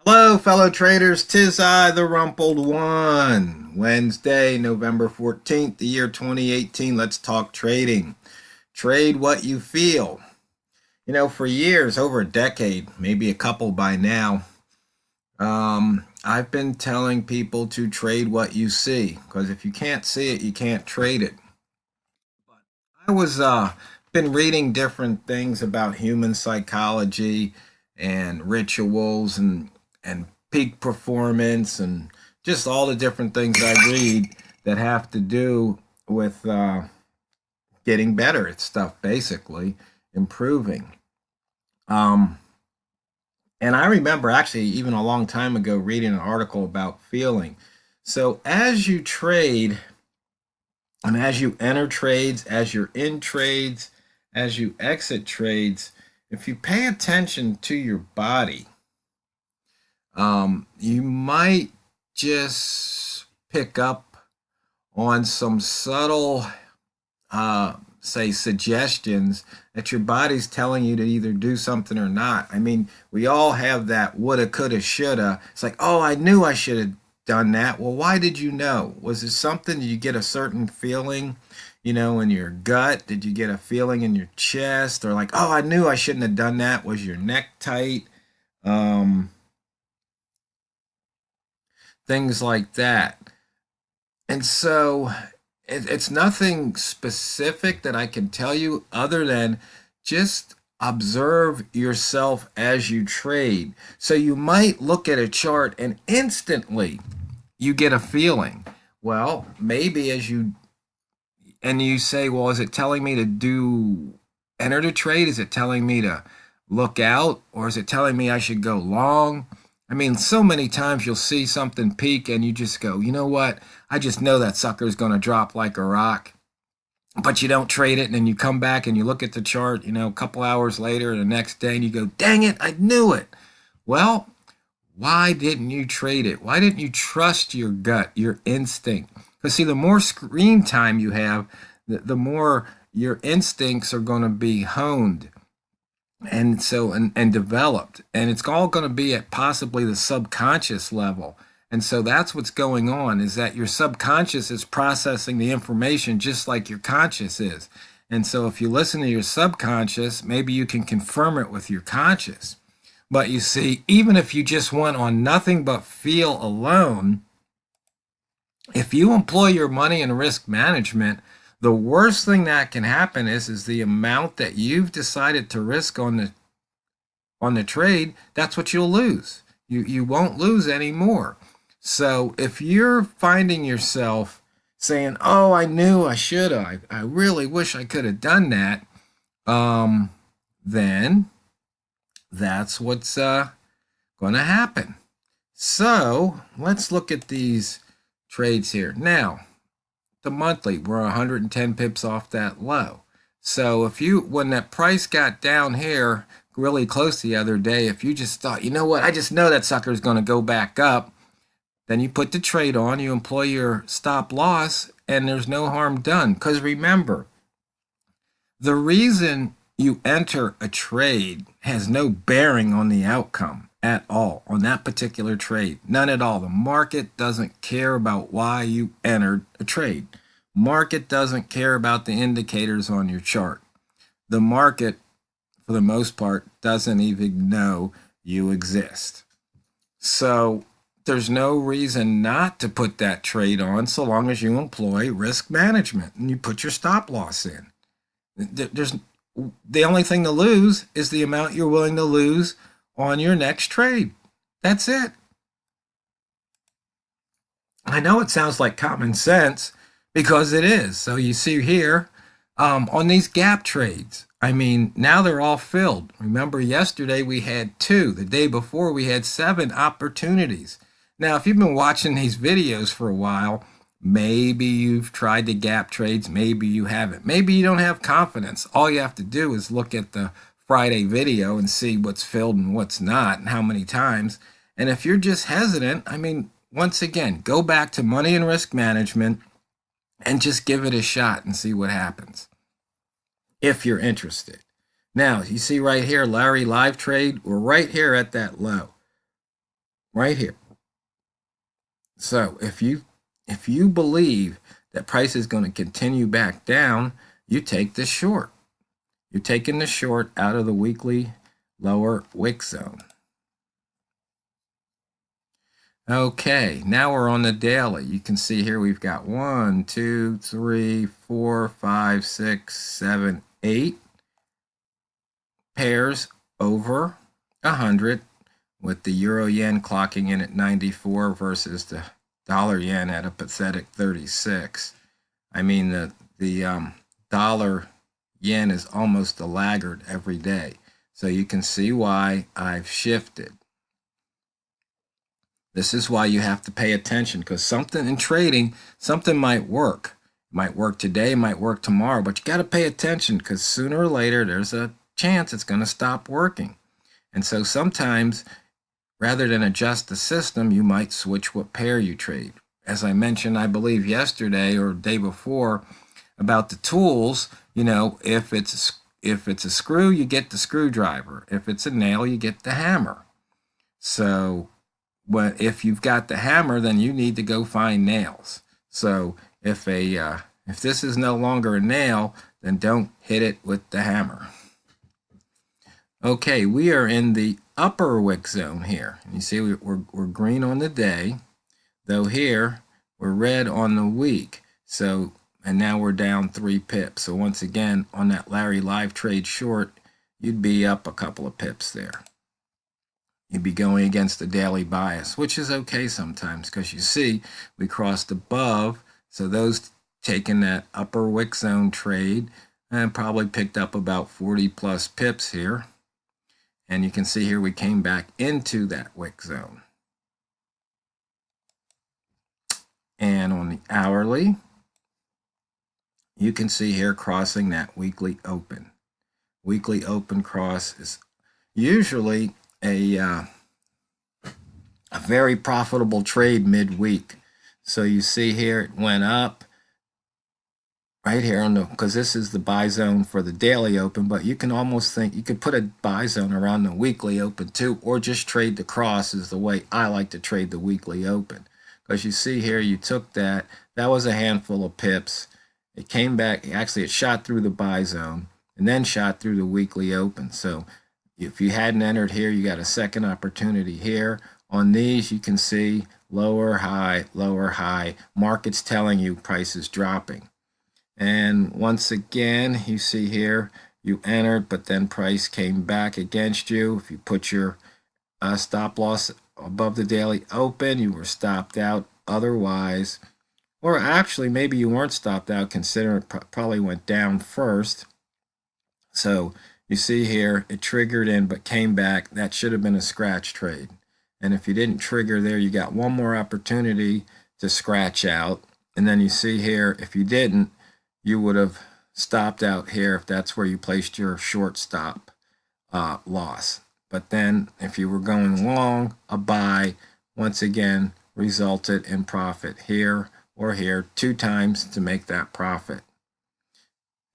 Hello, fellow traders. 'Tis I, the Rumpled One. Wednesday, November 14th, the year 2018. Let's talk trading. Trade what you feel. For years, over a decade, maybe a couple by now, I've been telling people to trade what you see, because if you can't see it, you can't trade it. But I was been reading different things about human psychology and rituals and peak performance and just all the different things I read that have to do with getting better at stuff, basically improving. Um, and I remember actually even a long time ago reading an article about feeling. So as you trade and as you enter trades, as you're in trades, as you exit trades, if you pay attention to your body, you might just pick up on some subtle, say, suggestions that your body's telling you to either do something or not. I mean, we all have that woulda, coulda, shoulda. It's like, oh, I knew I should have done that. Well, why did you know? Was it something? Did you get a certain feeling, in your gut? Did you get a feeling in your chest? Or like, oh, I knew I shouldn't have done that. Was your neck tight? Um, Things like that. And so it's nothing specific that I can tell you other than just observe yourself as you trade. So you might look at a chart and instantly you get a feeling. Well, maybe and you say, well, is it telling me to enter the trade? Is it telling me to look out? Or is it telling me I should go long? I mean, so many times you'll see something peak and you just go, you know what? I just know that sucker is going to drop like a rock. But you don't trade it, and then you come back and you look at the chart, a couple hours later or the next day, and you go, dang it, I knew it. Well, why didn't you trade it? Why didn't you trust your gut, your instinct? Because, see, the more screen time you have, the more your instincts are going to be honed and developed, and it's all going to be at possibly the subconscious level. And so that's what's going on, is that your subconscious is processing the information just like your conscious is. And so if you listen to your subconscious, maybe you can confirm it with your conscious. But you see, even if you just went on nothing but feel alone, if you employ your money in risk management, the worst thing that can happen is the amount that you've decided to risk on the trade, that's what you'll lose. You won't lose any more. So if you're finding yourself saying, "Oh, I knew I should have. I really wish I could have done that," then that's what's going to happen. So let's look at these trades here. Now, the monthly, we're 110 pips off that low. So when that price got down here really close the other day, if you just thought, you know what, I just know that sucker is going to go back up, then you put the trade on, you employ your stop loss, and there's no harm done. Because remember, the reason you enter a trade has no bearing on the outcome at all on that particular trade. None at all. The market doesn't care about why you entered a trade. Market doesn't care about the indicators on your chart. The market, for the most part, doesn't even know you exist. So there's no reason not to put that trade on so long as you employ risk management and you put your stop loss in. There's the only thing to lose is the amount you're willing to lose on your next trade. That's it. I know it sounds like common sense because it is. So you see here on these gap trades, I mean, now they're all filled. Remember, yesterday we had 2. The day before we had 7 opportunities. Now, if you've been watching these videos for a while, maybe you've tried the gap trades, maybe you haven't. Maybe you don't have confidence. All you have to do is look at the Friday video and see what's filled and what's not and how many times. And if you're just hesitant, I mean, once again, go back to money and risk management and just give it a shot and see what happens if you're interested. Now, you see right here, Larry live trade, we're right here at that low. right here. So if you believe that price is going to continue back down, you take this short. You're taking the short out of the weekly lower wick zone. Okay, now we're on the daily. You can see here we've got 1, 2, 3, 4, 5, 6, 7, 8 pairs over 100, with the euro yen clocking in at 94 versus the dollar yen at a pathetic 36. I mean, the dollar yen is almost a laggard every day. So you can see why I've shifted. This is why you have to pay attention, because something in trading, something might work. It might work today, might work tomorrow, but you got to pay attention, because sooner or later there's a chance it's going to stop working. And so sometimes, rather than adjust the system, you might switch what pair you trade. As I mentioned, I believe yesterday or the day before, about the tools, if it's a screw, you get the screwdriver. If it's a nail, you get the hammer. So if you've got the hammer, then you need to go find nails. So if this is no longer a nail, then don't hit it with the hammer. Okay, we are in the upper wick zone here. You see we're green on the day, though here we're red on the week. So, and now we're down 3 pips. So once again, on that Larry live trade short, you'd be up a couple of pips there. You'd be going against the daily bias, which is okay sometimes, because you see we crossed above. So those taking that upper wick zone trade and probably picked up about 40 plus pips here. And you can see here we came back into that wick zone. And on the hourly, you can see here crossing that weekly open. Weekly open cross is usually a very profitable trade midweek. So you see here it went up right here on because this is the buy zone for the daily open, but you can almost think you could put a buy zone around the weekly open too, or just trade the cross is the way I like to trade the weekly open. Because you see here, you took that was a handful of pips. It came back, actually it shot through the buy zone and then shot through the weekly open. So if you hadn't entered here, you got a second opportunity here. On these, you can see lower, high, market's telling you price is dropping. And once again, you see here, you entered, but then price came back against you. If you put your stop loss above the daily open, you were stopped out otherwise. Or actually, maybe you weren't stopped out, considering it probably went down first. So you see here, it triggered in but came back. That should have been a scratch trade. And if you didn't trigger there, you got one more opportunity to scratch out. And then you see here, if you didn't, you would have stopped out here if that's where you placed your short stop loss. But then if you were going long, a buy, once again, resulted in profit here or here 2 times to make that profit.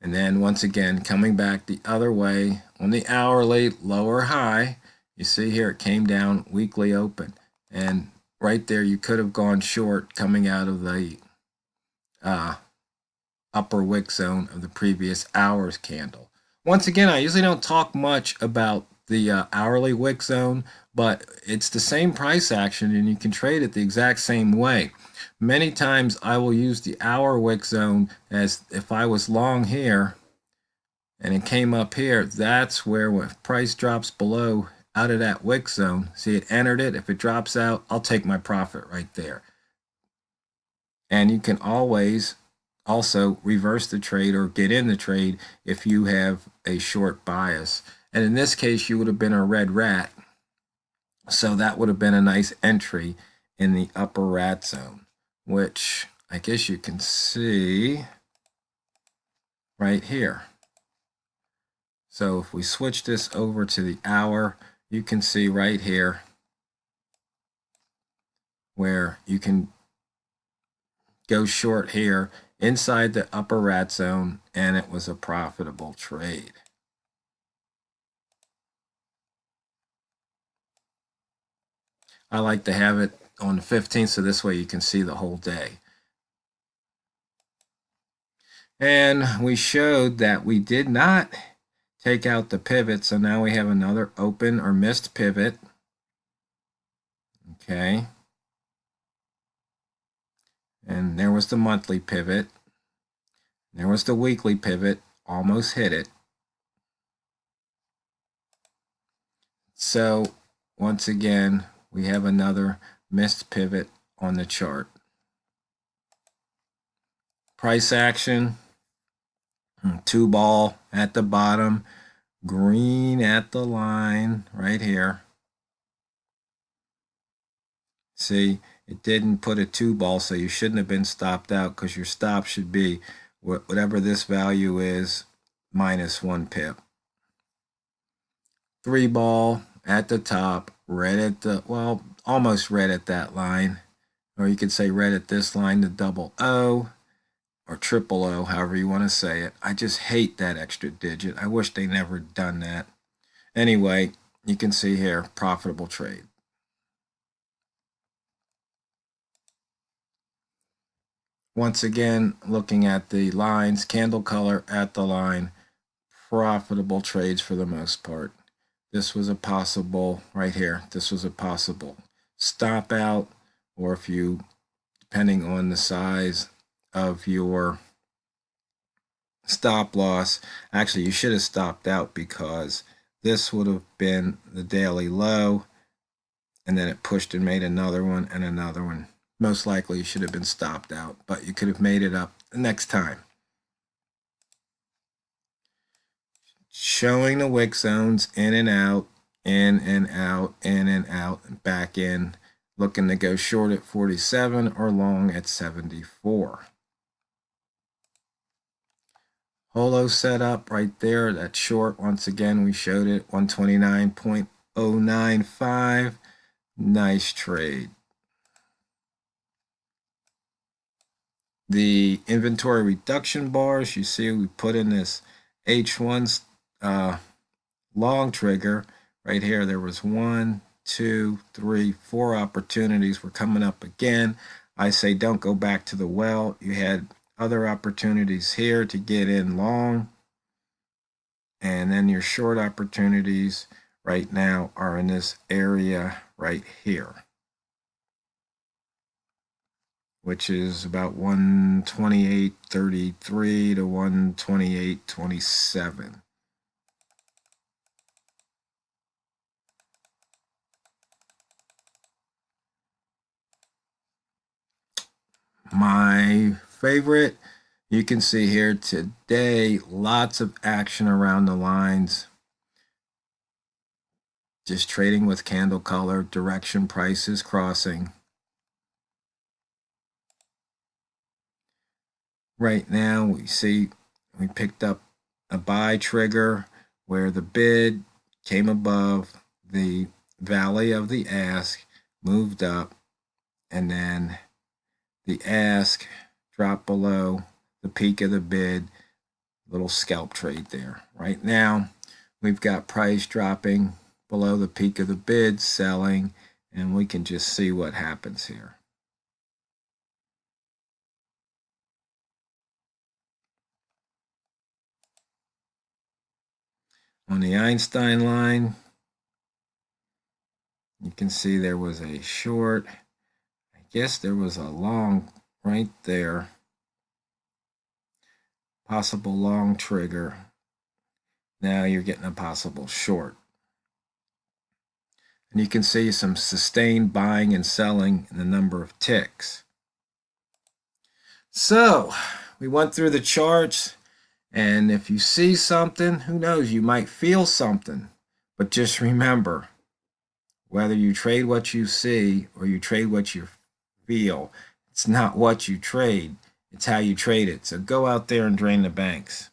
And then once again, coming back the other way on the hourly, lower high, you see here it came down weekly open. And right there, you could have gone short coming out of the upper wick zone of the previous hour's candle. Once again, I usually don't talk much about the hourly wick zone, but it's the same price action and you can trade it the exact same way. Many times I will use the hour wick zone as if I was long here and it came up here, that's where when price drops below out of that wick zone, see it entered it, if it drops out, I'll take my profit right there. And you can always also reverse the trade or get in the trade if you have a short bias. And in this case, you would have been a red rat. So that would have been a nice entry in the upper rat zone, which I guess you can see right here. So if we switch this over to the hour, you can see right here where you can go short here inside the upper rat zone, and it was a profitable trade. I like to have it on the 15th so this way you can see the whole day. And we showed that we did not take out the pivot, so now we have another open or missed pivot. Okay. And there was the monthly pivot. There was the weekly pivot, almost hit it. So once again, we have another missed pivot on the chart. Price action, 2-ball at the bottom, green at the line right here. See, it didn't put a 2-ball, so you shouldn't have been stopped out because your stop should be whatever this value is minus 1 pip. 3-ball at the top, red at the, well, almost red at that line. Or you could say red at this line, the double O or triple O, however you want to say it. I just hate that extra digit. I wish they never done that. Anyway, you can see here, profitable trade. Once again, looking at the lines, candle color at the line, profitable trades for the most part. This was a possible, right here, this was a possible stop out, or if you, depending on the size of your stop loss, actually you should have stopped out because this would have been the daily low, and then it pushed and made another one and another one. Most likely you should have been stopped out, but you could have made it up the next time. Showing the wick zones in and out, in and out, in and out, and back in. Looking to go short at 47 or long at 74. Holo setup right there, that short, once again, we showed it, 129.095. Nice trade. The inventory reduction bars, you see we put in this H1 long trigger right here. There was 1, 2, 3, 4 opportunities. We're coming up again. I say don't go back to the well. You had other opportunities here to get in long, and then your short opportunities right now are in this area right here, which is about 128.33 to 128.27. My favorite, you can see here today, lots of action around the lines. Just trading with candle color, direction prices crossing. Right now we see we picked up a buy trigger where the bid came above the valley of the ask, moved up, and then the ask dropped below the peak of the bid. Little scalp trade there. Right now we've got price dropping below the peak of the bid, selling, and we can just see what happens here. On the Einstein line, you can see there was a short. I guess there was a long right there. Possible long trigger. Now you're getting a possible short. And you can see some sustained buying and selling in the number of ticks. So we went through the charts, and if you see something, who knows, you might feel something. But just remember, whether you trade what you see or you trade what you feel, it's not what you trade, it's how you trade it. So go out there and drain the banks.